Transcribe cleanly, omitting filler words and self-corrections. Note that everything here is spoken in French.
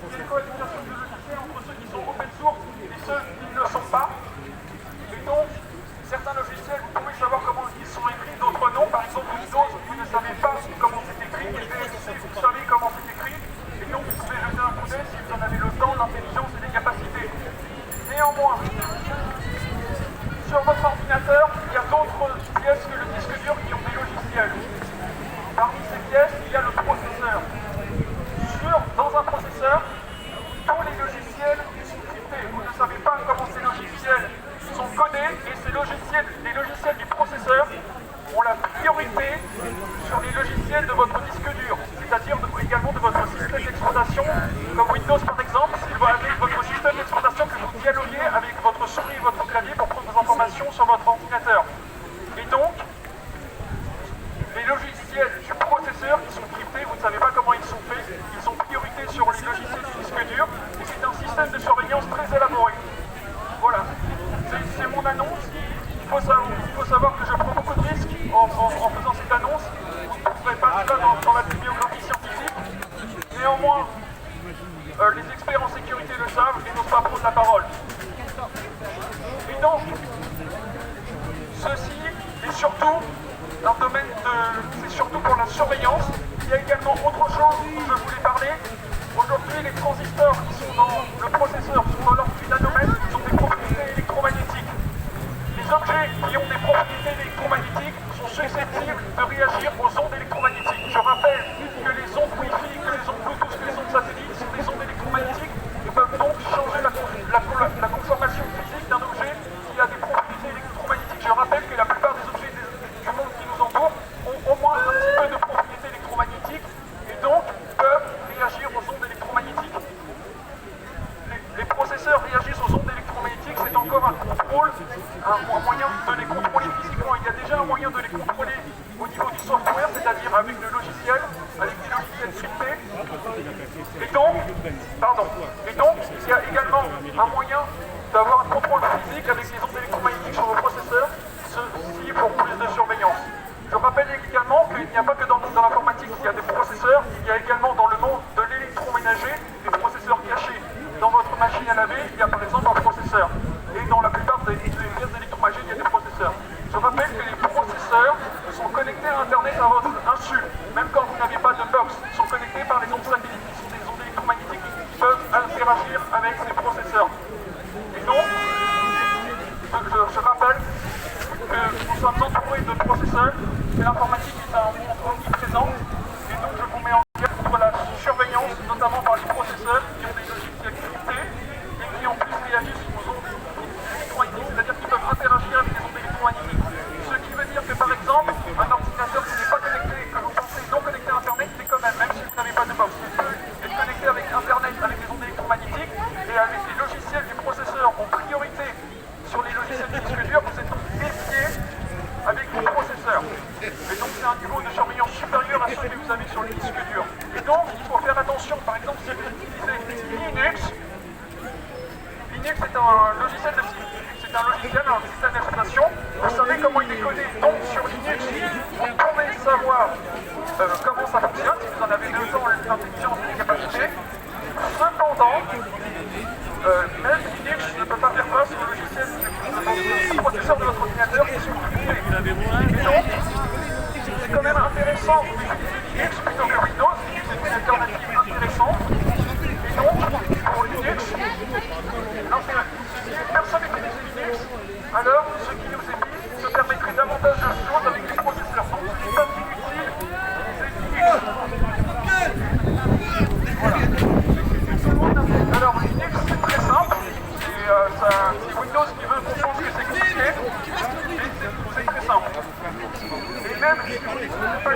une cohabitation de logiciels entre ceux qui sont open source et ceux qui ne le sont pas. Et donc, certains logiciels, vous pouvez savoir comment ils sont écrits, d'autres non. Par exemple, Windows, vous ne savez pas comment c'est écrit, et VLC, vous savez comment c'est écrit. Et donc, vous pouvez jeter un coup d'œil si vous en avez le temps, l'intelligence et les capacités. Néanmoins, sur votre ordinateur, il y a d'autres pièces que le disque dur qui ont des logiciels. Parmi ces pièces, il y a le processeur. Dans un processeur, tous les logiciels sont cryptés. Vous ne savez pas comment ces logiciels sont codés et les logiciels du processeur ont la priorité sur les logiciels de votre disque dur, c'est-à-dire également de votre système d'exploitation, comme Windows par exemple, si vous avez votre système d'exploitation que vous dialoguez avec votre souris et votre clavier pour prendre des informations sur votre ordinateur. Et donc, les logiciels du processeur qui sont cryptés, vous ne savez pas comment ils sont faits, ils ont priorité sur les logiciels du disque dur, et c'est un système de surveillance très élaboré. Voilà, c'est mon annonce. Il faut savoir que je prends beaucoup de risques en faisant cette annonce. Vous ne trouverez pas cela dans la bibliographie scientifique. Néanmoins, les experts en sécurité le savent et n'osent pas prendre la parole. Et donc, ceci est surtout un domaine c'est surtout pour la surveillance. Il y a également autre chose dont je voulais parler. Aujourd'hui, les transistors qui sont dans le processeur sont dans l'ordre du nanomètre, ils ont des propriétés électromagnétiques. Les objets qui ont des propriétés électromagnétiques sont susceptibles de réagir aux ondes électromagnétiques. Je rappelle que les ondes Wi-Fi, que les ondes Bluetooth, que les ondes satellites sont des ondes électromagnétiques et peuvent donc changer la conformation physique d'un objet qui a des propriétés électromagnétiques. Je rappelle que la plupart des objets du monde qui nous entoure ont au moins un petit peu de propriétés électromagnétiques et donc peuvent réagir aux ondes électromagnétiques. Les processeurs réagissent aux ondes électromagnétiques, c'est encore un contrôle, un moyen de les contrôler physiquement. Il y a déjà un moyen de les contrôler au niveau du software, c'est-à-dire avec le logiciel, avec des logiciels cryptés. Et donc, il y a également un moyen d'avoir un contrôle physique avec les ondes électromagnétiques sur vos processeurs, ceci pour plus de surveillance. Je rappelle également qu'il n'y a pas que dans l'informatique qu'il y a des processeurs, il y a également dans le monde de l'électroménager des processeurs cachés. Dans votre machine à laver, il y a par exemple un processeur. Et dans la plupart des pièces d'électroménager, il y a des processeurs. Je rappelle que les processeurs sont connectés à Internet à votre insu. Même quand vous n'avez pas de box, ils sont connectés par les ondes satellites, qui sont des ondes électromagnétiques qui peuvent interagir avec ces processeurs. Et donc, je rappelle que nous sommes entourés de processeurs, que l'informatique est un monde omniprésent, et donc je vous mets en garde contre la surveillance, notamment par les processeurs qui ont des logiciels cryptés et qui en plus réagissent aux ondes électromagnétiques, c'est-à-dire qu'ils peuvent interagir avec les ondes électromagnétiques. Ce qui veut dire que par exemple, un ordinateur qui n'est pas connecté, que vous pensez non connecté à Internet, c'est quand même si vous n'avez pas de box, il peut être connecté avec Internet, avec les ondes électromagnétiques, et avec les logiciels du processeur en priorité sur les logiciels du disque dur, vous êtes donc dédié avec vos processeurs. Et donc c'est un niveau de surveillance supérieur à ceux que vous avez sur les disques durs. Et donc il faut faire attention, par exemple si vous utilisez Linux est un logiciel un système d'exploitation. Vous savez comment il est codé. Donc sur Linux, vous pouvez savoir comment ça fonctionne, si vous en avez le temps, l'intelligence et les capacités. Cependant, même Linux ne peut pas faire face au logiciel du processeur de votre ordinateur qui sont cryptés. Et donc, c'est quand même intéressant d'utiliser Linux plutôt que Windows. Linux est une alternative intéressante. Et donc, pour Linux, si personne n'utilise Linux, alors ce qui nous est dit se permettrait davantage de choses avec les processeurs. Donc, ce n'est pas inutile d'utiliser Linux. Voilà. Alors, Linux, c'est très simple. C'est Windows qui veut qu'on pense que c'est compliqué, mais c'est très simple. Et même si vous n'utilisez pas